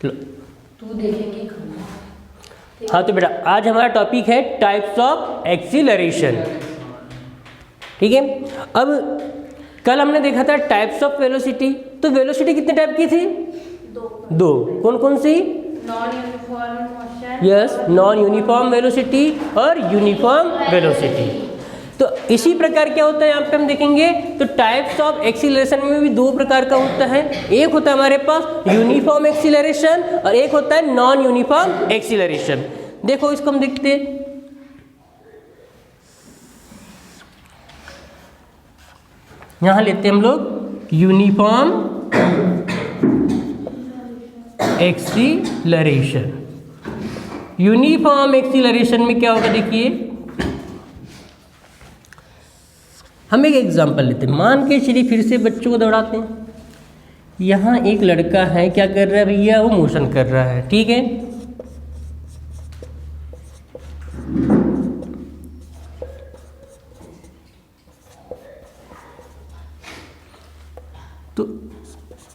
तू देखेंगे। हाँ तो बेटा आज हमारा टॉपिक है टाइप्स ऑफ एक्सीलरेशन। ठीक है, अब कल हमने देखा था टाइप्स ऑफ वेलोसिटी। तो वेलोसिटी कितने टाइप की थी? दो। कौन कौन सी? Non uniform motion. Yes, non uniform velocity और यूनिफॉर्म वेलोसिटी। तो इसी प्रकार क्या होता है यहाँ पे हम देखेंगे। तो टाइप्स ऑफ एक्सीलरेशन में भी दो प्रकार का होता है। एक होता है हमारे पास यूनिफॉर्म एक्सीलरेशन और एक होता है नॉन यूनिफॉर्म एक्सीलरेशन। देखो इसको हम देखते हैं। यहाँ लेते हैं हम लोग यूनिफॉर्म एक्सीलरेशन। यूनिफॉर्म एक्सीलरेशन में क्या होगा देखिए, हम एक एग्जांपल लेते हैं। मान के चलिए फिर से बच्चों को दौड़ाते हैं। यहाँ एक लड़का है, क्या कर रहा है भैया? वो मोशन कर रहा है। ठीक है, तो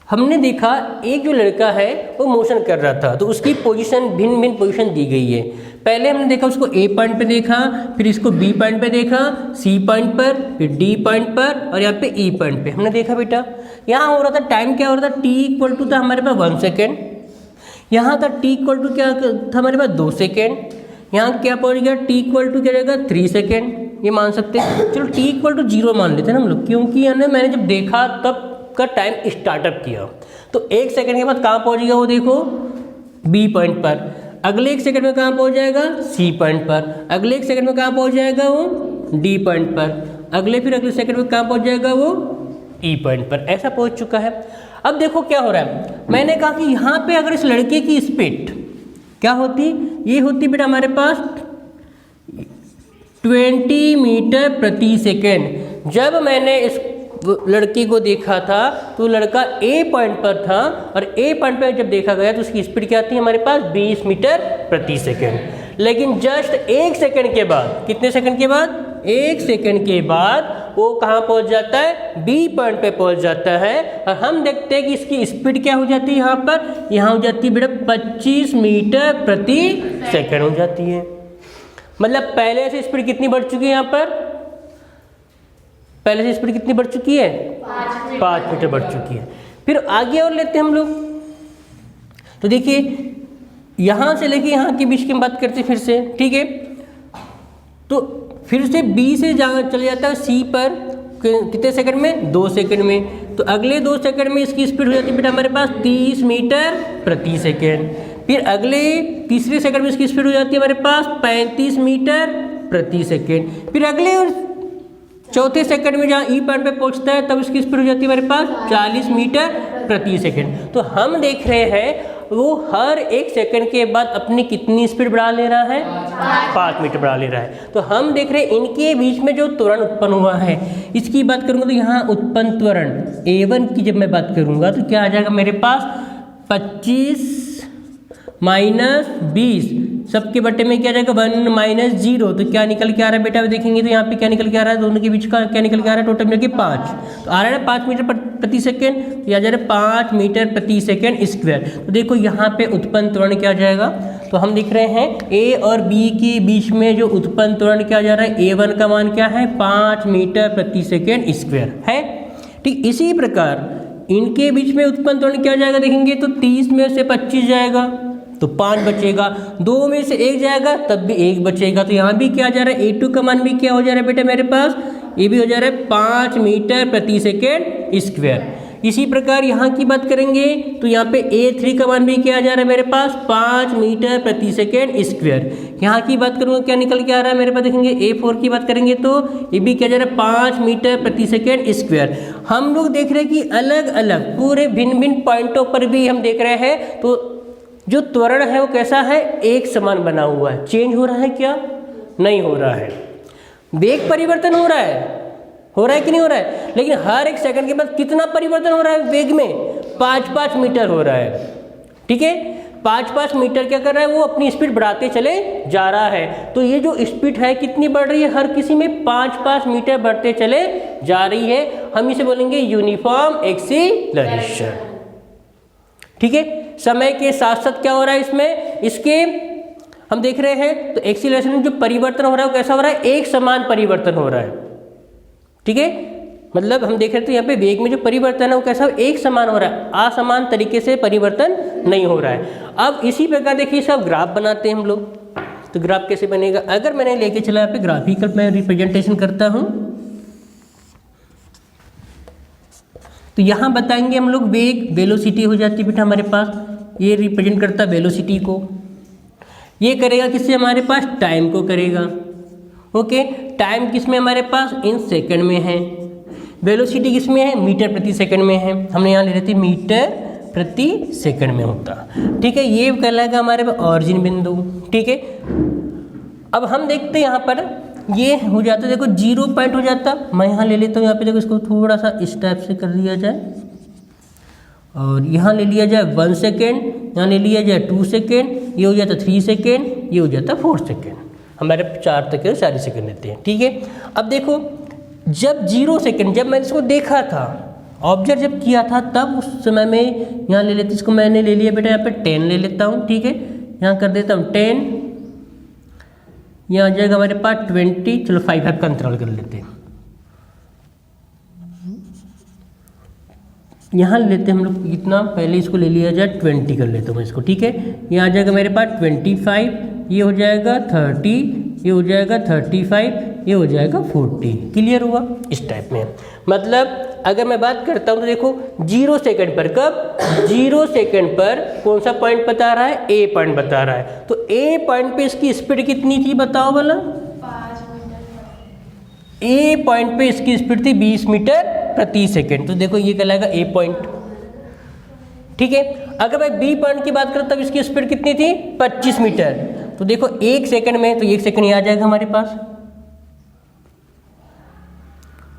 हमने देखा एक जो लड़का है वो मोशन कर रहा था, तो उसकी पोजीशन भिन्न भिन्न पोजीशन दी गई है। पहले हमने देखा उसको ए पॉइंट पे देखा, फिर इसको बी पॉइंट पे देखा, सी पॉइंट पर, फिर डी पॉइंट पर और यहाँ पे ई पॉइंट पे हमने देखा। बेटा यहाँ हो रहा था टाइम क्या हो रहा था? टी इक्वल टू था हमारे पास 1 सेकेंड। यहाँ था टी इक्वल टू क्या था हमारे पास 2 सेकेंड। यहाँ क्या पहुँच गया? टी इक्वल टू क्या रहेगा? 3 सेकेंड। ये मान सकते हैं। चलो टी इक्वल टू 0 मान लेते हैं ना हम लोग, क्योंकि यानी मैंने जब देखा तब का टाइम स्टार्टअप किया। तो 1 सेकंड के बाद कहाँ पहुँच गया वो? देखो बी पॉइंट पर। अगले 1 सेकंड में कहाँ पहुँच जाएगा? सी पॉइंट पर। अगले 1 सेकंड में कहाँ पहुँच जाएगा वो? डी पॉइंट पर। अगले सेकंड में कहाँ पहुँच जाएगा वो? ई पॉइंट पर। ऐसा पहुँच चुका है। अब देखो क्या हो रहा है। मैंने कहा कि यहाँ पे अगर इस लड़के की स्पीड क्या होती? ये होती बेटा हमारे पास 20 मीटर प्रति सेकेंड। जब मैंने इस लड़की को देखा था तो लड़का ए पॉइंट पर था और ए पॉइंट पर जब देखा गया तो उसकी स्पीड क्या थी हमारे पास? 20 मीटर प्रति सेकेंड। लेकिन जस्ट 1 सेकेंड के बाद, कितने सेकेंड के बाद? 1 सेकेंड के बाद वो कहाँ पहुँच जाता है? बी पॉइंट पे पहुँच जाता है। और हम देखते हैं कि इसकी स्पीड क्या हो जाती है यहाँ पर? यहाँ हो जाती है बेटा 25 मीटर प्रति सेकेंड हो जाती है। मतलब पहले से स्पीड कितनी बढ़ चुकी है यहाँ पर? पहले से स्पीड कितनी बढ़ चुकी है? 5 मीटर बढ़ चुकी है। फिर आगे और लेते हैं हम लोग। तो देखिए यहाँ से लेके यहाँ के बीच की हम बात करते हैं फिर से। ठीक है, तो फिर से बी से चले जाता है सी पर कितने सेकंड में? 2 सेकंड में। तो अगले 2 सेकंड में इसकी स्पीड हो जाती है बेटा हमारे पास 30 मीटर प्रति सेकंड। फिर अगले तीसरे सेकंड में इसकी स्पीड हो जाती है हमारे पास 35 मीटर प्रति सेकंड। फिर अगले चौथे सेकंड में जहाँ ई पॉइंट पे पहुँचता है तब इसकी स्पीड हो जाती है हमारे पास 40 मीटर प्रति सेकंड। तो हम देख रहे हैं वो हर 1 सेकंड के बाद अपनी कितनी स्पीड बढ़ा ले रहा है? 5 मीटर बढ़ा ले रहा है। तो हम देख रहे हैं इनके बीच में जो त्वरण उत्पन्न हुआ है, इसकी बात करूँगा तो यहाँ उत्पन्न त्वरण A1 की जब मैं बात करूँगा तो क्या आ जाएगा मेरे पास? 25 माइनस 20 सबके बट्टे में क्या जाएगा? 1 माइनस 0। तो क्या निकल के आ रहा है बेटा? देखेंगे तो यहाँ पे क्या निकल के आ रहा है? दोनों के बीच का क्या निकल के आ रहा है? टोटल मिलकर के 5। तो आ रहा है 5 मीटर प्रति सेकेंड। तो यह आ जा रहा है 5 मीटर प्रति सेकेंड स्क्वायर। तो देखो यहाँ पे उत्पन्न त्वरण क्या आ जाएगा? तो हम देख रहे हैं ए और बी के बीच में जो उत्पन्न त्वरण क्या जा रहा है? A1 का मान क्या है? 5 मीटर प्रति सेकेंड स्क्वायर है। ठीक इसी प्रकार इनके बीच में उत्पन्न त्वरण क्या जाएगा? देखेंगे तो 30 में से 25 जाएगा तो 5 बचेगा। 2 में से 1 जाएगा तब भी 1 बचेगा। तो यहाँ भी क्या जा रहा है? A2 का मान भी क्या हो जा रहा है बेटा मेरे पास? ये भी हो जा रहा है 5 मीटर प्रति सेकेंड स्क्वायर। इसी प्रकार यहाँ की बात करेंगे तो यहाँ पे A3 का मान भी क्या आ जा रहा है मेरे पास? 5 मीटर प्रति सेकेंड स्क्वायर। यहाँ की बात करूँगा क्या निकल के आ रहा है मेरे पास? देखेंगे A4 की बात करेंगे तो ये भी क्या जा रहा है? 5 मीटर प्रति सेकेंड स्क्वायर। हम लोग देख रहे हैं कि अलग अलग पूरे भिन्न भिन्न पॉइंटों पर भी हम देख रहे हैं तो जो त्वरण है वो कैसा है? एक समान बना हुआ है। चेंज हो रहा है क्या? नहीं हो रहा है। वेग परिवर्तन हो रहा है कि नहीं हो रहा है? लेकिन हर 1 सेकंड के बाद कितना परिवर्तन हो रहा है वेग में? 5-5 मीटर हो रहा है। ठीक है, 5-5 मीटर क्या कर रहा है? वो अपनी स्पीड बढ़ाते चले जा रहा है। तो ये जो स्पीड है कितनी बढ़ रही है? हर किसी में 5-5 मीटर बढ़ते चले जा रही है। हम इसे बोलेंगे यूनिफॉर्म एक्सीलरेशन। ठीक है, समय के साथ साथ क्या हो रहा है इसमें, इसके हम देख रहे हैं तो एक्सीलरेशन में जो परिवर्तन हो रहा है वो कैसा हो रहा है, एक समान परिवर्तन हो रहा है। ठीक है, मतलब हम देख रहे थे यहाँ पे वेग में जो परिवर्तन है वो कैसा एक समान हो रहा है, असमान तरीके से परिवर्तन नहीं हो रहा है। अब इसी प्रकार देखिए सब ग्राफ बनाते हैं हम लोग, तो ग्राफ कैसे बनेगा, अगर मैंने लेके चला यहाँ पे ग्राफिकल मैं रिप्रेजेंटेशन करता हूँ, तो यहाँ बताएंगे हम लोग वेग, वेलोसिटी हो जाती है बेटा हमारे पास, ये रिप्रेजेंट करता है वेलोसिटी को, ये करेगा किससे, हमारे पास टाइम को करेगा। ओके, टाइम किस में हमारे पास, इन सेकंड में है, वेलोसिटी किस में है, मीटर प्रति सेकंड में है, हमने यहाँ ले रहे थे मीटर प्रति सेकंड में होता। ठीक है, ये कहलाएगा हमारे पास ऑरिजिन बिंदु। ठीक है, अब हम देखते हैं यहाँ पर ये हो जाता, देखो 0 पॉइंट हो जाता, मैं यहाँ ले लेता हूँ, यहाँ पे देखो इसको थोड़ा सा इस टाइप से कर दिया जाए, और यहाँ ले लिया जाए 1 सेकेंड, यहाँ ले लिया जाए 2 सेकेंड, ये हो जाता 3 सेकेंड, ये हो जाता 4 सेकेंड, हमारे 4 तक 4 सेकेंड रहते हैं। ठीक है, अब देखो जब 0 सेकेंड, जब मैंने इसको देखा था, ऑब्जर्व जब किया था, तब उस समय में यहाँ ले लेते, इसको मैंने ले लिया बेटा यहाँ पे 10 ले लेता हूँ। ठीक है, यहाँ कर देता हूँ 10, यहाँ आ जाएगा हमारे पास 20, चलो 5 का अंतराल कर लेते हैं, यहाँ लेते हैं हम लोग कितना, पहले इसको ले लिया जाए 20 कर लेता हूँ इसको। ठीक है, यहाँ आ जाएगा मेरे पास 25, ये हो जाएगा 30, ये हो जाएगा 35, ये हो जाएगा 40। क्लियर हुआ, इस टाइप में। मतलब अगर मैं बात करता हूँ तो देखो 0 सेकंड पर, कब 0 सेकंड पर कौन सा पॉइंट बता रहा है, ए पॉइंट बता रहा है, तो ए पॉइंट पे इसकी स्पीड कितनी थी बताओ भला, 5 मीटर। ए पॉइंट पे इसकी स्पीड थी 20 मीटर प्रति सेकंड, तो देखो ये कहलाएगा ए पॉइंट। ठीक है, अगर मैं बी पॉइंट की बात करूँ तब इसकी स्पीड कितनी थी, 25 मीटर, तो देखो 1 सेकंड में, तो 1 सेकंड ये आ जाएगा हमारे पास,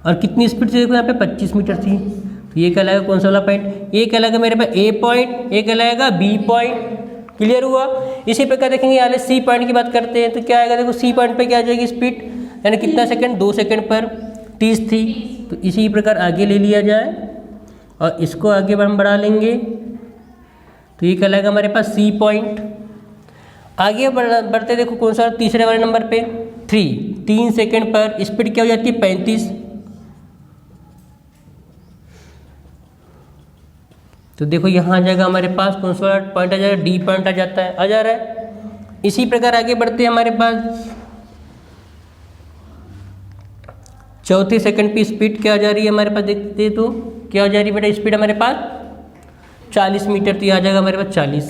और कितनी स्पीड थी देखो यहाँ पे 25 मीटर थी, तो ये कहलाएगा कौन सा वाला पॉइंट, ये कहलाएगा मेरे पास ए पॉइंट, ये कहलाएगा बी पॉइंट। क्लियर हुआ। इसी प्रकार देखेंगे यहाँ सी पॉइंट की बात करते हैं, तो क्या आएगा देखो सी पॉइंट पे क्या आ जाएगी स्पीड, यानी कितना सेकंड, 2 सेकंड पर 30 थी, तो इसी प्रकार आगे ले लिया जाए और इसको आगे हम बढ़ा लेंगे, तो ये कहलाएगा हमारे पास सी पॉइंट। आगे बढ़ते देखो कौन सा, तीसरे वाले नंबर पे 3 सेकंड पर स्पीड क्या हो जाती है, 35, तो देखो यहाँ आ जाएगा हमारे पास कौन सा पॉइंट आ जाएगा, डी पॉइंट आ जाता है, आ जा रहा है। इसी प्रकार आगे बढ़ते हैं, हमारे पास चौथे सेकंड पे स्पीड क्या आ जा रही है हमारे पास, देखते हैं तो क्या आ जा रही है बेटा स्पीड हमारे पास 40 मीटर, तो ये आ जाएगा हमारे पास 40,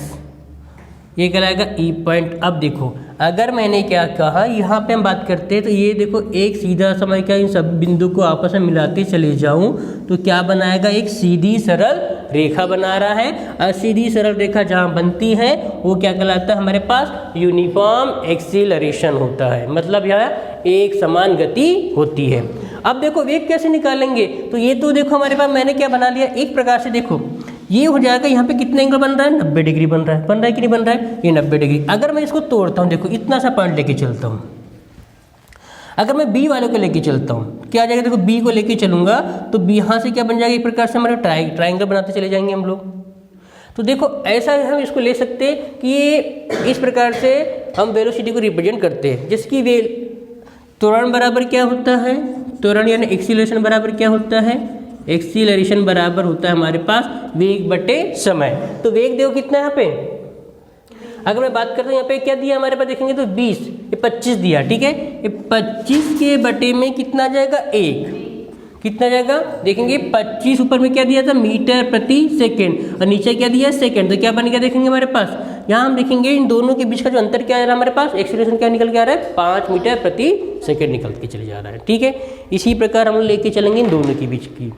ये कहलाएगा ई पॉइंट। अब देखो अगर मैंने क्या कहा, यहाँ पे हम बात करते हैं तो ये देखो एक सीधा समय क्या, इन सब बिंदु को आपस में मिलाते चले जाऊं तो क्या बनाएगा, एक सीधी सरल रेखा बना रहा है, और सीधी सरल रेखा जहाँ बनती है वो क्या कहलाता है हमारे पास, यूनिफॉर्म एक्सीलरेशन होता है, मतलब यहाँ एक समान गति होती है। अब देखो वेग कैसे निकालेंगे, तो ये तो देखो हमारे पास मैंने क्या बना लिया, एक प्रकार से देखो ये हो जाएगा, यहाँ पे कितना एंगल बन रहा है, 90 डिग्री बन रहा है कि नहीं बन रहा है, ये 90 डिग्री। अगर मैं इसको तोड़ता हूँ, देखो इतना सा पॉइंट लेके चलता हूँ, अगर मैं बी वाले को लेके चलता हूँ क्या आ जाएगा, देखो बी को लेके चलूंगा तो बी यहाँ से क्या बन जाएगा, एक प्रकार से हमारे ट्राइंगल बनाते चले जाएंगे हम लोग। तो देखो ऐसा हम इसको ले सकते हैं कि ये इस प्रकार से हम वेलोसिटी को रिप्रेजेंट करते हैं, जिसकी त्वरण बराबर क्या होता है, त्वरण यानी एक्सीलरेशन बराबर क्या होता है, एक्सीलरेशन बराबर होता है हमारे पास वेग बटे समय। तो वेग देखो कितना है यहाँ पे, अगर मैं बात करता हूँ यहाँ पे क्या दिया हमारे पास, देखेंगे तो 20, ये 25 दिया, ठीक है, ये 25 के बटे में कितना जाएगा, 1, कितना जाएगा देखेंगे, 25 ऊपर में क्या दिया था, मीटर प्रति सेकेंड, और नीचे क्या दिया, सेकेंड, तो क्या बनेगा देखेंगे हमारे पास, यहाँ हम देखेंगे इन दोनों के बीच का जो अंतर क्या आ रहा है हमारे पास, एक्सीलरेशन क्या निकल के आ रहा है, 5 मीटर प्रति सेकेंड निकल के चले जा रहा है। ठीक है, इसी प्रकार हम लेके चलेंगे इन दोनों के बीच की।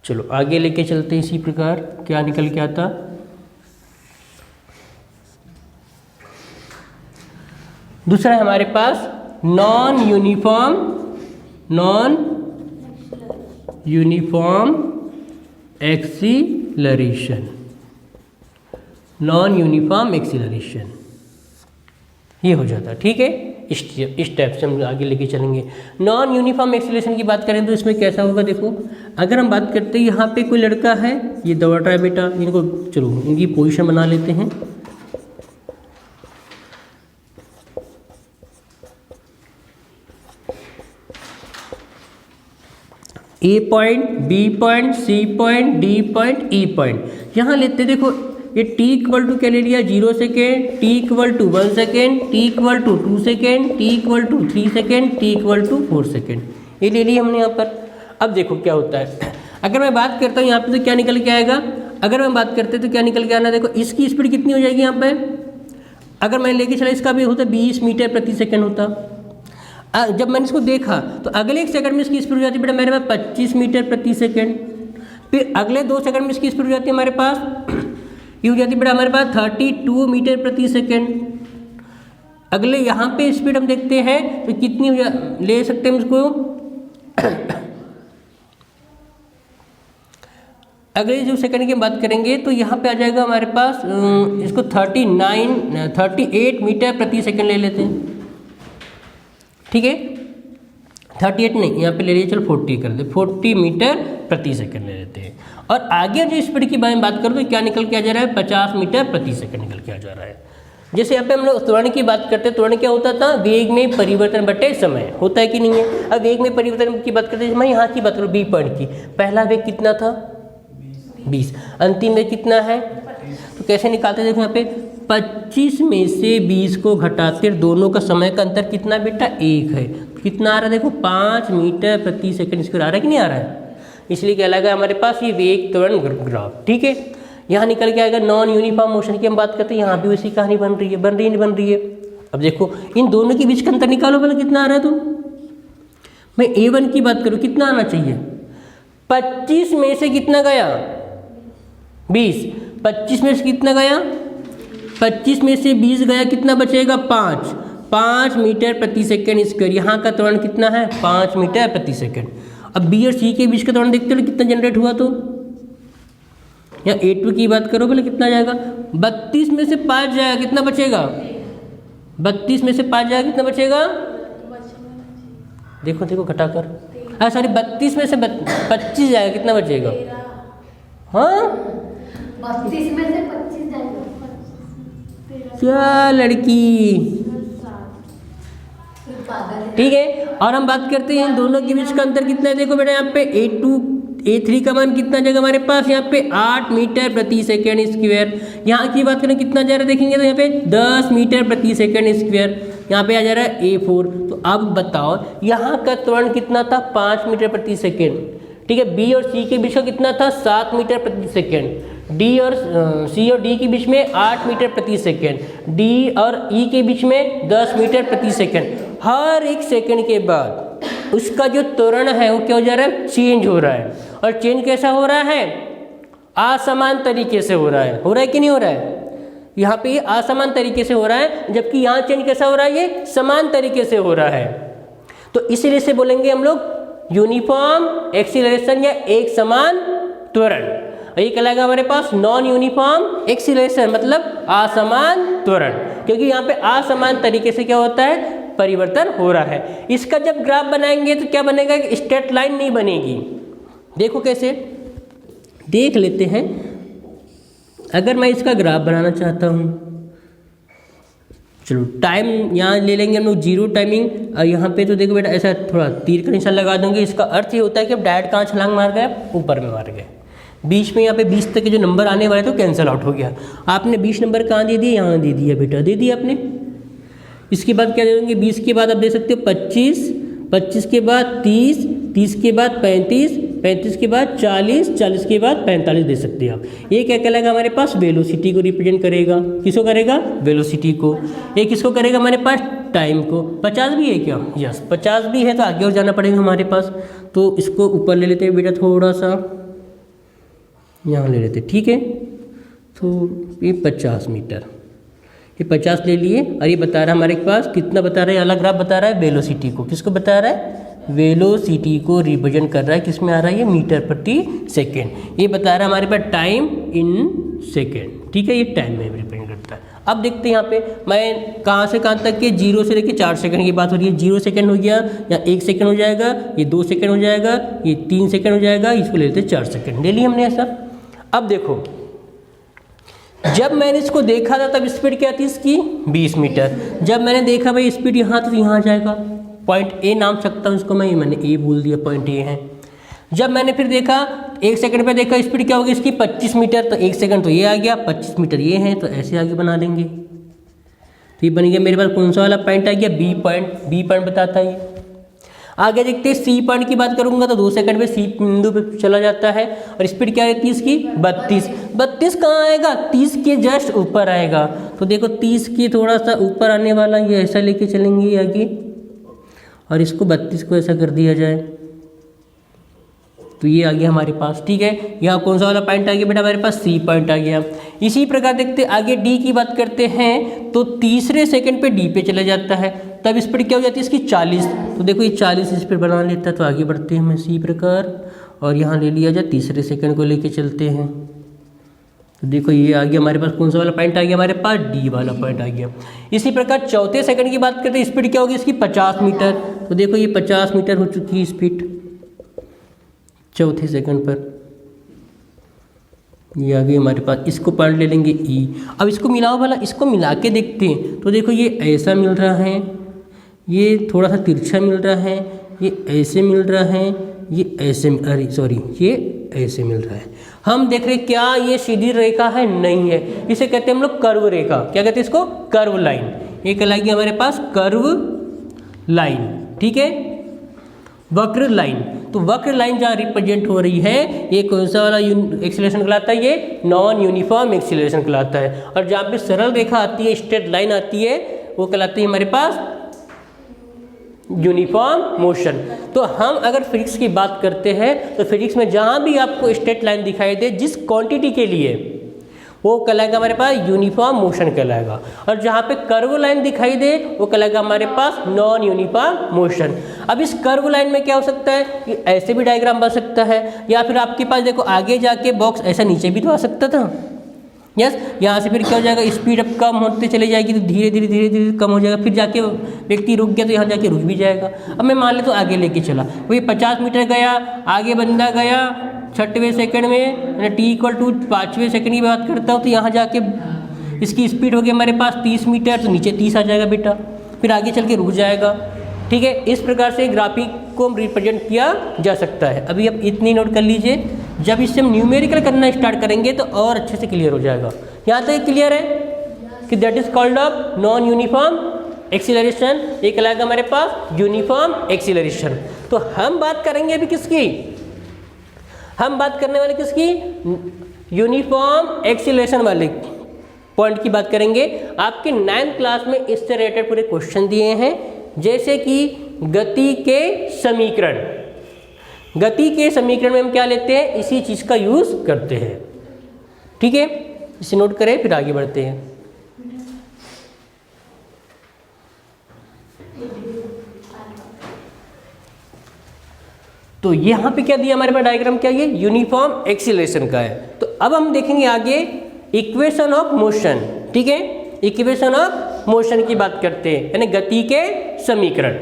चलो आगे लेके चलते हैं, इसी प्रकार क्या निकल के आता, दूसरा है हमारे पास non uniform acceleration, non uniform acceleration ये हो जाता है। ठीक है, इस टाइप से हम आगे लेके चलेंगे। नॉन यूनिफॉर्म एक्सीलरेशन की बात करें तो इसमें कैसा होगा, देखो अगर हम बात करते हैं यहाँ पे कोई लड़का है, ये दौड़ रहा है बेटा, इनको चलो इनकी पोजीशन बना लेते हैं। A point, B point, C point, D point, E point यहाँ लेते हैं। देखो ये t इक्वल टू क्या ले लिया 0 second, t equal to 1 second, t equal to 2 second, t equal to 3 second, t equal to 4 second, ये ले लिया हमने यहाँ पर। अब देखो क्या होता है, अगर मैं बात करता हूँ यहाँ पे तो क्या निकल के आएगा, अगर मैं बात करते तो क्या निकल के आना, देखो इसकी स्पीड कितनी हो जाएगी यहाँ पे, अगर मैं लेके चला इसका भी होता 20 मीटर प्रति सेकेंड होता। जब मैंने इसको देखा तो अगले 1 सेकंड में इसकी स्पीड हो जाती है बेटा मेरे पास 25 मीटर प्रति सेकेंड, फिर अगले 2 सेकंड में इसकी स्पीड हो जाती है हमारे पास, ये हो जाती है बेटा हमारे पास 32 मीटर प्रति सेकेंड। अगले यहाँ पे स्पीड हम देखते हैं तो कितनी ले सकते हैं इसको अगले जो सेकंड की बात करेंगे तो यहाँ पे आ जाएगा हमारे पास इसको 38 मीटर प्रति सेकेंड ले लेते हैं, ठीक है 38 नहीं यहाँ पे ले लीजिए, चलो 40 कर दे, 40 मीटर प्रति सेकंड ले लेते हैं। और आगे जो स्पीड की बात करो तो क्या निकल के आ जा रहा है 50 मीटर प्रति सेकंड निकल के आ जा रहा है। जैसे यहाँ पे हम लोग त्वरण की बात करते हैं, त्वरण क्या होता था, वेग में परिवर्तन बटे समय, होता है कि नहीं है। अब वेग में परिवर्तन की बात करते हैं, मैं यहाँ की बात करूँ बी पॉइंट की, पहला वेग कितना था 20, अंतिम वेग कितना है, तो कैसे निकालते हैं, देखो यहाँ पे 25 में से 20 को घटाते दोनों का समय का अंतर कितना बेटा 1 है, कितना आ रहा है देखो 5 मीटर प्रति सेकंड स्क्वायर आ रहा है कि नहीं आ रहा है, इसलिए क्या लगा हमारे पास ये वेग त्वरण ग्राफ, ठीक है। यहाँ निकल के आएगा नॉन यूनिफॉर्म मोशन की हम बात करते हैं, यहाँ भी उसी कहानी बन रही है, नहीं बन रही है। अब देखो इन दोनों के बीच का अंतर निकालो पहले कितना आ रहा है, तो मैं A1 की बात करूँ कितना आना चाहिए, 25 में से कितना गया 20, 25 में से कितना गया 25 में से 20 गया, कितना बचेगा 5 मीटर प्रति सेकेंड स्क्वायर। यहाँ का त्वरण कितना है 5 मीटर प्रति सेकेंड। अब बी और सी के बीच का त्वरण देखते हो कितना जनरेट हुआ, तो यहाँ A2 की बात करो पहले कितना जाएगा, 32 में से 5 जाएगा कितना बचेगा, 32 में से 5 जाएगा कितना बचेगा, देखो देखो घटाकर, अरे सॉरी 32 में से 25 जाएगा कितना बचेगा, हाँ 32 में से 25 जाएगा, क्या लड़की, ठीक है। और हम बात करते हैं इन दोनों के बीच का अंतर कितना है, देखो बेटा यहाँ पे A3 का मान कितना जाएगा हमारे पास, यहाँ पे 8 मीटर प्रति सेकेंड स्क्वायर। यहाँ की बात करें कितना जा रहा है देखेंगे तो यहाँ पे 10 मीटर प्रति सेकेंड स्क्वायर, यहाँ पे आ जा रहा है A4। तो अब बताओ यहाँ का त्वरण कितना था 5 मीटर प्रति सेकेंड, ठीक है। बी और सी के बीच का कितना था 7 मीटर प्रति सेकेंड, डी और सी और डी के बीच में 8 मीटर प्रति सेकेंड, डी और ई के बीच में 10 मीटर प्रति सेकेंड। हर एक सेकंड के बाद उसका जो त्वरण है वो क्या हो जा रहा है, चेंज हो रहा है। और चेंज कैसा हो रहा है, असमान तरीके से हो रहा है कि नहीं हो रहा है, यहाँ पे ये असमान तरीके से हो रहा है, जबकि यहाँ चेंज कैसा हो रहा है, ये समान तरीके से हो रहा है। तो इसीलिए से बोलेंगे हम लोग यूनिफॉर्म एक्सीलरेशन या एक समान त्वरण। ये कहलाएगा हमारे पास नॉन यूनिफॉर्म एक्सीलरेशन, मतलब असमान त्वरण, क्योंकि यहाँ पे असमान तरीके से क्या होता है, परिवर्तन हो रहा है। इसका जब ग्राफ बनाएंगे तो क्या बनेगा, स्ट्रेट लाइन नहीं बनेगी। देखो कैसे, देख लेते हैं। अगर मैं इसका ग्राफ बनाना चाहता हूँ, चलो टाइम यहाँ ले लेंगे हम लोग 0 टाइमिंग, और यहाँ पे तो देखो बेटा ऐसा थोड़ा तीर का निशान लगा दूंगे। इसका अर्थ ये होता है कि अब डायरेक्ट कहाँ छलांग मार गए, ऊपर में मार गए। बीच में यहाँ पे 20 तक के जो नंबर आने वाले तो कैंसिल आउट हो गया। आपने 20 नंबर कहाँ दे दिए, यहाँ दे दिया बेटा, दे दिया आपने। इसके बाद क्या दे देंगे, 20 के बाद आप दे सकते हो 25, 25 के बाद 30, 30 के बाद 35, 35 के बाद 40, 40 के बाद 45 दे सकते हैं आप। ये क्या कहलाएगा हमारे पास, वेलोसिटी को रिप्रेजेंट करेगा। किसको करेगा, वेलोसिटी को। ये किसको करेगा हमारे पास, टाइम को। 50 भी है क्या, यस 50 भी है, तो आगे और जाना पड़ेगा हमारे पास। तो इसको ऊपर ले लेते हैं बेटा, थोड़ा सा यहाँ ले लेते, ठीक है। तो ये 50 मीटर, ये 50 ले लिए, और ये बता रहा है हमारे पास कितना बता रहा है, अलग ग्राफ बता रहा है वेलोसिटी को। किसको बता रहा है, वेलोसिटी को रिप्रेजेंट कर रहा है। किस में आ रहा है, ये मीटर प्रति सेकेंड। ये बता रहा है हमारे पास टाइम इन सेकेंड, ठीक है, ये टाइम में रिप्रेजेंट करता है। अब देखते हैं यहाँ पे मैं कहाँ से कहाँ तक के 0 से लेके 4 सेकंड की बात हो रही है। 0 सेकंड हो गया, या 1 सेकंड हो जाएगा, ये 2 सेकंड हो जाएगा, ये 3 सेकंड हो जाएगा, इसको ले लेते 4 सेकंड, ले लिया हमने ऐसा। अब देखो जब मैंने इसको देखा था तब स्पीड क्या थी इसकी 20 मीटर। जब मैंने देखा भाई स्पीड यहाँ तो यहाँ आ जाएगा, पॉइंट ए नाम सकता हूँ इसको मैं, मैंने ए बोल दिया, पॉइंट ए है। जब मैंने फिर देखा 1 सेकंड पे देखा स्पीड क्या होगी इसकी 25 मीटर, तो 1 सेकंड तो ये आ गया, 25 मीटर ये है, तो ऐसे आगे बना देंगे। तो ये बन गया मेरे पास कौन सा वाला पॉइंट आ गया, बी पॉइंट बताता है ये। आगे देखते हैं सी पॉइंट की बात करूंगा तो 2 सेकंड पे सी बिंदु पे चला जाता है, और स्पीड क्या रहती है इसकी 32 कहाँ आएगा 30 के जस्ट ऊपर आएगा। तो देखो 30 के थोड़ा सा ऊपर आने वाला ये ऐसा लेके चलेंगे आगे, और इसको 32 को ऐसा कर दिया जाए, तो ये आ गया हमारे पास। ठीक है, यहाँ कौन सा वाला पॉइंट आ गया बेटा हमारे पास, सी पॉइंट आ गया। इसी प्रकार देखते आगे डी की बात करते हैं तो तीसरे सेकंड पे डी पे चला जाता है, तब स्पीड क्या हो जाती है इसकी 40। तो देखो ये 40 स्पीड बना लेता है, तो आगे बढ़ते हैं हम इसी प्रकार, और यहाँ ले लिया जाए तीसरे सेकंड को लेके चलते हैं। तो देखो ये आ गया हमारे पास कौन सा वाला पॉइंट आ गया हमारे पास, डी वाला पॉइंट आ गया। इसी प्रकार चौथे सेकंड की बात करते हैं, स्पीड क्या होगी इसकी 50 मीटर। तो देखो ये 50 मीटर हो चुकी है स्पीड चौथे सेकंड पर, ये आ गई हमारे पास। इसको पॉइंट ले लेंगे ई। अब इसको मिलाओ भला, इसको मिला के देखते हैं। तो देखो ये ऐसा मिल रहा है, ये थोड़ा सा तिरछा मिल रहा है, ये ऐसे मिल रहा है, ये ऐसे, अरे सॉरी ये ऐसे मिल रहा है। हम देख रहे क्या ये सीधी रेखा है, नहीं है, इसे कहते हैं हम लोग कर्व रेखा। क्या कहते हैं इसको, कर्व लाइन। ये कहलाएगी हमारे पास कर्व लाइन। ठीक है, वक्र लाइन। तो वक्र लाइन जहाँ रिप्रेजेंट हो रही है ये कौन सा वाला एक्सीलरेशन कहलाता है, ये नॉन यूनिफॉर्म एक्सीलरेशन कहलाता है। और जहाँ पे सरल रेखा आती है, स्ट्रेट लाइन आती है, वो कहलाती है हमारे पास यूनिफॉर्म मोशन। तो हम अगर फिजिक्स की बात करते हैं तो फिजिक्स में जहाँ भी आपको स्ट्रेट लाइन दिखाई दे जिस क्वांटिटी के लिए, वो कहलाएगा हमारे पास यूनिफॉर्म मोशन कहलाएगा। और जहाँ पे कर्व लाइन दिखाई दे वो कहलाएगा हमारे पास नॉन यूनिफॉर्म मोशन। अब इस कर्व लाइन में क्या हो सकता है, कि ऐसे भी डायग्राम बन सकता है, या फिर आपके पास देखो आगे जाके बॉक्स ऐसा नीचे भी तो आ सकता था। यस, यहाँ से फिर क्या हो जाएगा, स्पीड अब कम होते चले जाएगी, तो धीरे धीरे धीरे धीरे कम हो जाएगा, फिर जाके व्यक्ति रुक गया तो यहाँ जाके रुक भी जाएगा। अब मैं मान ले तो आगे लेके चला, वही 50 मीटर गया, आगे बंदा गया 6वें सेकंड में, टी इक्वल टू 5वें सेकंड की बात करता हूँ, तो यहाँ जाके इसकी स्पीड हो गई हमारे पास 30 मीटर, तो नीचे 30 आ जाएगा बेटा, फिर आगे चल के रुक जाएगा। ठीक है, इस प्रकार से ग्राफिक को रिप्रेजेंट किया जा सकता है। अभी अब इतनी नोट कर लीजिए, जब इससे हम न्यूमेरिकल करना स्टार्ट करेंगे तो और अच्छे से क्लियर हो जाएगा। यहाँ तक क्लियर है कि that is called up non uniform acceleration. ये कहलाएगा हमारे पास यूनिफॉर्म एक्सीलरेशन। तो हम बात करेंगे अभी किसकी, हम बात करने वाले किसकी, यूनिफॉर्म एक्सीलरेशन वाले पॉइंट की बात करेंगे। आपके 9th क्लास में इससे रिलेटेड पूरे क्वेश्चन दिए हैं, जैसे कि गति के समीकरण। गति के समीकरण में हम क्या लेते हैं, इसी चीज का यूज करते हैं। ठीक है, इसे नोट करें फिर आगे बढ़ते हैं। तो यहाँ पे क्या दिया हमारे पास डायग्राम, क्या ये यूनिफॉर्म एक्सीलरेशन का है। तो अब हम देखेंगे आगे इक्वेशन ऑफ मोशन। ठीक है, इक्वेशन ऑफ मोशन की बात करते हैं, यानी गति के समीकरण।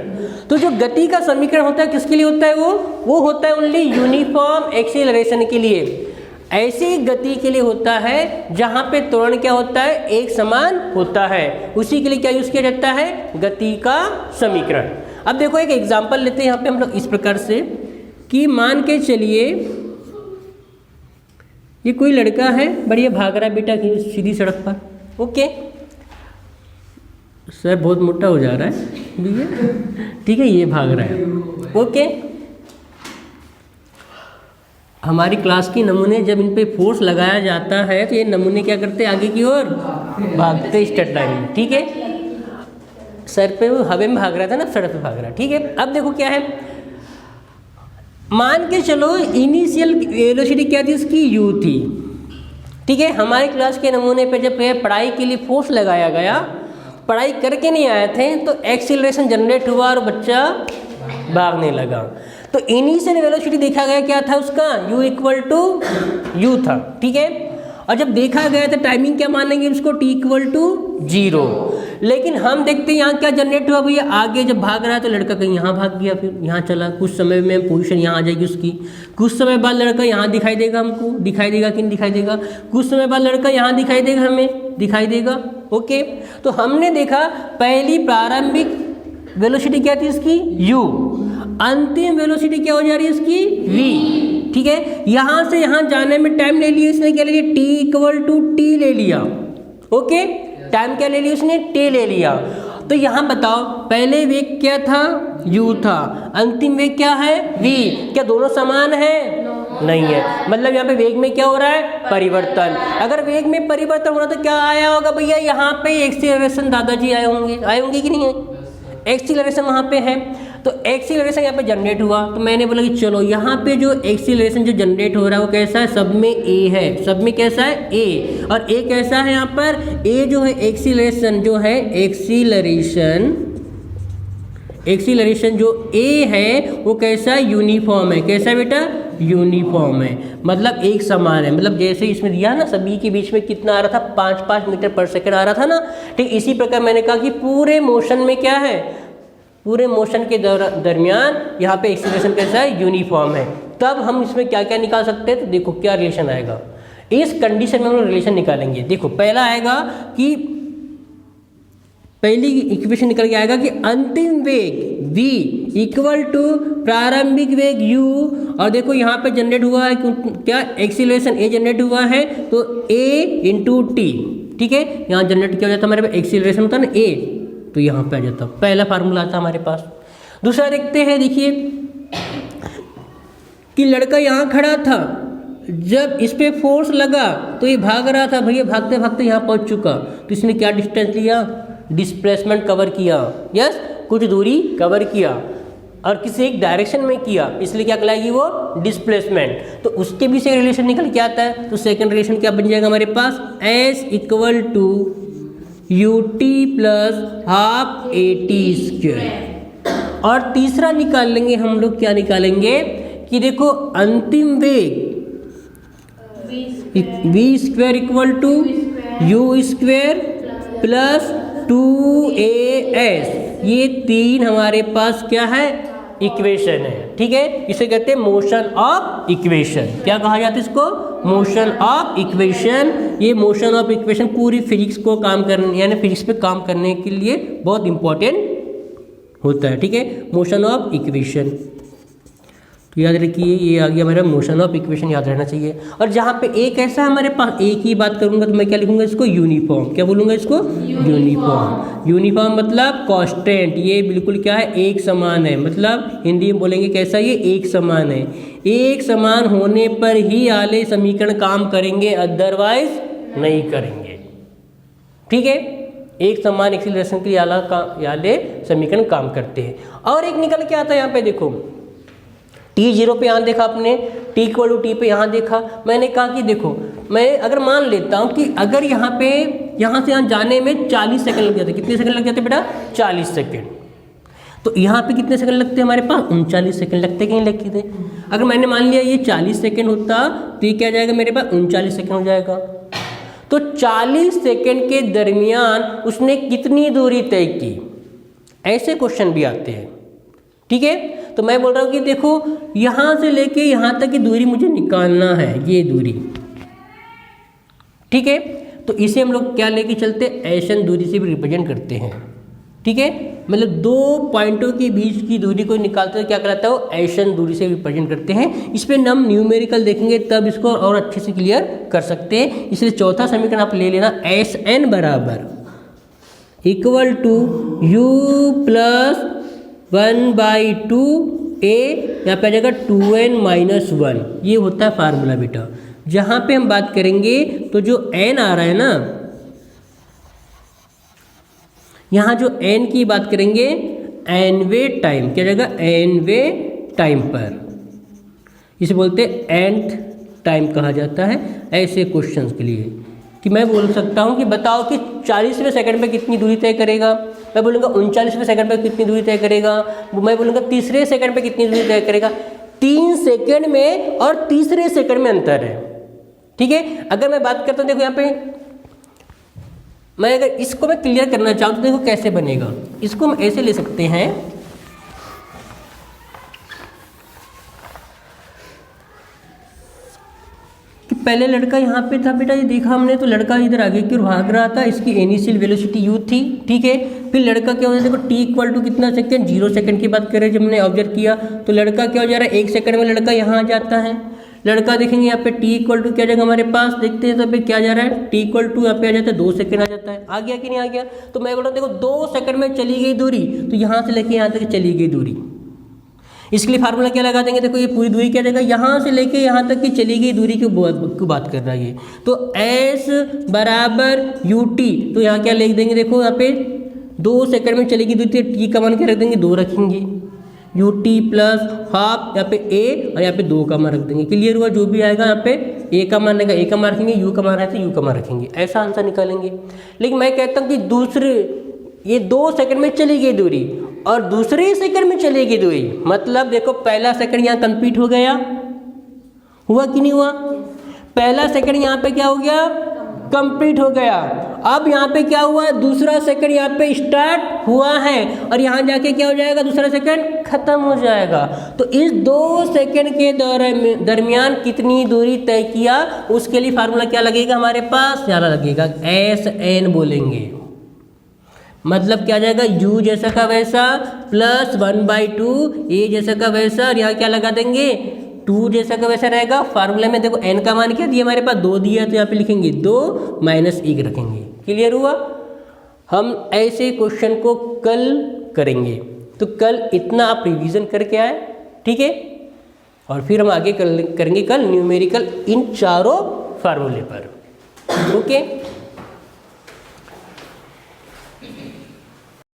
तो जो गति का समीकरण होता है किसके लिए होता है, वो होता है ओनली यूनिफॉर्म एक्सीलरेशन के लिए। ऐसी गति के लिए होता है जहां पे त्वरण क्या होता है, एक समान होता है, उसी के लिए क्या यूज किया जाता है, गति का समीकरण। अब देखो एक एग्जांपल लेते हैं यहाँ पे हम लोग इस प्रकार से, कि मान के चलिए ये कोई लड़का है, बढ़िया भाग रहा है बेटा सीधी सड़क पर। ओके सर, बहुत मोटा हो जा रहा है भैया। ठीक है, ये भाग रहा है। ओके, हमारी क्लास के नमूने जब इन पे फोर्स लगाया जाता है तो ये नमूने क्या करते हैं, आगे की ओर भागते स्ट्रेट लाइन में। ठीक है, सर पे वो हवा में भाग रहा था ना, सड़क पे भाग रहा है। ठीक है, अब देखो क्या है, मान के चलो इनिशियल वेलोसिटी क्या थी इसकी, u थी। ठीक है, हमारी क्लास के नमूने पे जब पढ़ाई के लिए फोर्स लगाया गया, पढ़ाई करके नहीं आए थे, तो एक्सीलरेशन जनरेट हुआ और बच्चा भागने लगा। तो इनिशियल वेलोसिटी देखा गया क्या था उसका, u इक्वल टू u था। ठीक है, और जब देखा गया तो टाइमिंग क्या मानेंगे उसको, t इक्वल टू 0। लेकिन हम देखते हैं यहाँ क्या जनरेट हुआ भैया, आगे जब भाग रहा है तो लड़का कहीं यहाँ भाग गया, फिर यहाँ चला, कुछ समय में पोजीशन यहाँ आ जाएगी उसकी, कुछ समय बाद लड़का यहाँ दिखाई देगा, हमको दिखाई देगा कि नहीं दिखाई देगा, कुछ समय बाद लड़का यहाँ दिखाई देगा, हमें दिखाई देगा। ओके, तो हमने देखा पहली प्रारंभिक वेलोसिटी क्या थी इसकी u, अंतिम वेलोसिटी क्या हो जा रही है इसकी v। ठीक है, यहाँ से यहाँ जाने में टाइम ले लिया इसने, क्या ले लिया, t इक्वल टू t ले लिया। ओके, टाइम क्या ले लिया उसने, t ले लिया। तो यहाँ बताओ पहले वेग क्या था, u था, अंतिम वेग क्या है v, क्या दोनों समान है, नहीं है। मतलब यहाँ पे वेग में क्या हो रहा है, परिवर्तन। अगर वेग में परिवर्तन हो रहा तो क्या आया होगा भैया, यहाँ पे एक्सीलरेशन दादाजी आए होंगे कि नहीं है, एक्सीलरेशन वहाँ पे है। तो एक्सीलरेशन यहाँ पे जनरेट हुआ, तो मैंने बोला कि चलो यहाँ पे जो एक्सीलरेशन जो जनरेट हो रहा है वो कैसा है, सब में a है, सब में कैसा है a, और a कैसा है यहाँ पर, a जो है एक्सीलरेशन जो है, एक्सीलरेशन जो a है वो कैसा है, यूनिफॉर्म है। कैसा है बेटा, यूनिफॉर्म है, मतलब एक समान है। मतलब जैसे इसमें दिया ना सभी के बीच में कितना आ रहा था, 5-5 मीटर पर सेकंड आ रहा था ना, ठीक इसी प्रकार मैंने कहा कि पूरे मोशन में क्या है, पूरे मोशन के दरमियान यहाँ पे एक्सीलरेशन कैसा है, यूनिफॉर्म है। तब हम इसमें क्या क्या निकाल सकते हैं, तो देखो क्या रिलेशन आएगा, इस कंडीशन में हम लोग रिलेशन निकालेंगे। देखो पहला आएगा कि पहली इक्वेशन निकल के आएगा कि अंतिम वेग v इक्वल टू प्रारंभिक वेग u, और देखो यहाँ पे जनरेट हुआ है क्या, एक्सीलरेशन a जनरेट हुआ है, तो a इंटू टी। ठीक है, यहाँ जनरेट किया जाता है हमारे पास, एक्सीलरेशन होता है ना a, तो यहाँ पे आ जाता, पहला फार्मूला आता हमारे पास। दूसरा देखते हैं, देखिए कि लड़का यहाँ खड़ा था, जब इस पे फोर्स लगा तो ये भाग रहा था, भैया भागते भागते यहाँ पहुँच चुका, तो इसने क्या डिस्टेंस लिया, डिस्प्लेसमेंट कवर किया, यस कुछ दूरी कवर किया, और किसी एक डायरेक्शन में किया, इसलिए क्या कहलाएगी वो, डिस्प्लेसमेंट। तो उसके भी से रिलेशन निकल के आता है, तो सेकंड रिलेशन क्या बन जाएगा हमारे पास, s equal to ut plus half at²। और तीसरा निकाल लेंगे हम लोग, क्या निकालेंगे कि देखो अंतिम वेग v² equal to u² plus 2as, ये तीन हमारे पास क्या है, इक्वेशन है। ठीक है, इसे कहते हैं मोशन ऑफ इक्वेशन। क्या कहा जाता है इसको, मोशन ऑफ इक्वेशन। ये मोशन ऑफ इक्वेशन पूरी फिजिक्स को काम करने, यानी फिजिक्स पे काम करने के लिए बहुत इंपॉर्टेंट होता है। ठीक है, मोशन ऑफ इक्वेशन, तो याद रखिए ये आ गया हमारा मोशन ऑफ इक्वेशन, याद रहना चाहिए। और जहाँ पे एक ऐसा हमारे पास, एक ही बात करूँगा तो मैं क्या लिखूंगा इसको, यूनिफॉर्म। क्या बोलूँगा इसको, यूनिफॉर्म। यूनिफॉर्म मतलब कांस्टेंट, ये बिल्कुल क्या है, एक समान है। मतलब हिंदी में बोलेंगे कैसा, ये एक समान है। एक समान होने पर ही आले समीकरण काम करेंगे, अदरवाइज नहीं करेंगे। ठीक है, एक समान एक्सीलरेशन के लिए आले समीकरण काम करते हैं। और एक निकल के आता है यहाँ पे, देखो t0 पे यहाँ देखा आपने, t इक्वल टू टी पे यहाँ देखा। मैंने कहा कि देखो मैं अगर मान लेता हूँ कि अगर यहाँ पे यहाँ से यहाँ जाने में 40 सेकंड लग जाते, कितने सेकंड लग जाते बेटा, 40 सेकंड। तो यहाँ पे कितने सेकंड लगते हैं हमारे पास, 39 सेकंड लगते, कहीं लगते थे। अगर मैंने मान लिया ये 40 सेकंड होता तो ये क्या जाएगा मेरे पास, 39 सेकंड हो जाएगा। तो 40 सेकंड के दरमियान उसने कितनी दूरी तय की, ऐसे क्वेश्चन भी आते हैं। ठीक है, तो मैं बोल रहा हूँ कि देखो यहाँ से लेके यहाँ तक की दूरी मुझे निकालना है, ये दूरी। ठीक है, तो इसे हम लोग क्या लेके चलते, एशन दूरी से भी रिप्रेजेंट करते हैं। ठीक है, मतलब दो पॉइंटों के बीच की दूरी को निकालते हैं, क्या कहलाता है वो, एशन दूरी से रिप्रेजेंट करते हैं। इस पर हम न्यूमेरिकल देखेंगे तब इसको और अच्छे से क्लियर कर सकते हैं। इसलिए चौथा समीकरण आप ले लेना, SN बराबर equal to u plus 1/2a, यहाँ पे आ जाएगा 2n-1, ये होता है फार्मूला बेटा। जहाँ पे हम बात करेंगे तो जो n आ रहा है ना, यहाँ जो n की बात करेंगे nवे टाइम, क्या जाएगा, nवे टाइम पर, इसे बोलते हैं nth टाइम कहा जाता है ऐसे क्वेश्चंस के लिए। कि मैं बोल सकता हूँ कि बताओ कि 40वें सेकंड पे कितनी दूरी तय करेगा, मैं बोलूँगा 39वें सेकंड पे कितनी दूरी तय करेगा, मैं बोलूँगा तीसरे सेकंड पे कितनी दूरी तय करेगा। 3 सेकंड में और तीसरे सेकंड में अंतर है। ठीक है। अगर मैं बात करता हूँ, देखो यहाँ पे मैं अगर इसको मैं क्लियर करना चाहूँ तो देखो कैसे बनेगा। इसको हम ऐसे ले सकते हैं कि पहले लड़का यहाँ पे था बेटा, ये देखा हमने, तो लड़का इधर आगे की ओर भाग रहा था, इसकी इनिशियल वेलोसिटी u थी, ठीक है। फिर लड़का क्या हो जाता है, देखो t इक्वल टू कितना सेकंड, 0 सेकंड की बात करें जब हमने ऑब्जर्व किया, तो लड़का क्या हो जा रहा है, 1 सेकंड में लड़का यहाँ आ जाता है। लड़का देखेंगे यहाँ पे t इक्वल टू क्या जाएगा हमारे पास, देखते हैं तो पे क्या जा रहा है, t इक्वल टू यहाँ पे आ जाता है 2 सेकंड आ जाता है। आ गया कि नहीं आ गया? तो मैं बोल रहा हूँ देखो 2 सेकंड में चली गई दूरी, तो यहाँ से लेके यहाँ तक चली गई दूरी। इसके लिए फार्मूला क्या लगा देंगे, देखो ये पूरी दूरी क्या जाएगा, यहाँ से लेके यहाँ तक की चली गई दूरी की बात कर रहा है ये। तो s बराबर ut, तो यहाँ क्या लिख देंगे, देखो यहाँ पे 2 सेकंड में चलेगी दूरी, t का मान क्या रख देंगे, 2 रखेंगे, ut प्लस हाफ यहाँ पे a और यहाँ पे 2 का मान रख देंगे। क्लियर हुआ? जो भी आएगा यहाँ पे a का मान रहेगा a का मान रखेंगे, u का मान है तो u का मान रखेंगे, ऐसा आंसर निकालेंगे। लेकिन मैं कहता हूँ कि दूसरे ये 2 सेकंड में चली गई दूरी और दूसरे सेकंड में चलेगी दूरी, मतलब देखो पहला सेकंड यहाँ कंप्लीट हो गया, हुआ कि नहीं हुआ? पहला सेकंड यहाँ पे क्या हो गया, कंप्लीट हो गया। अब यहाँ पे क्या हुआ, दूसरा सेकंड यहाँ पे स्टार्ट हुआ है और यहाँ जाके क्या हो जाएगा, दूसरा सेकंड खत्म हो जाएगा। तो इस 2 सेकंड के दरमियान कितनी दूरी तय किया, उसके लिए फार्मूला क्या लगेगा हमारे पास, ज़्यादा लगेगा, SN बोलेंगे। मतलब क्या जाएगा, u जैसा का वैसा प्लस 1/2 a जैसा का वैसा, और यहाँ क्या लगा देंगे, 2 जैसा का वैसा रहेगा। फार्मूले में देखो n का मान क्या दिया हमारे पास, 2 दिया, तो यहाँ पे लिखेंगे 2 माइनस 1 रखेंगे। क्लियर हुआ? हम ऐसे क्वेश्चन को कल करेंगे, तो कल इतना आप रिवीजन करके आए, ठीक है। और फिर हम आगे करेंगे कल न्यूमेरिकल इन चारों फार्मूले पर, ओके।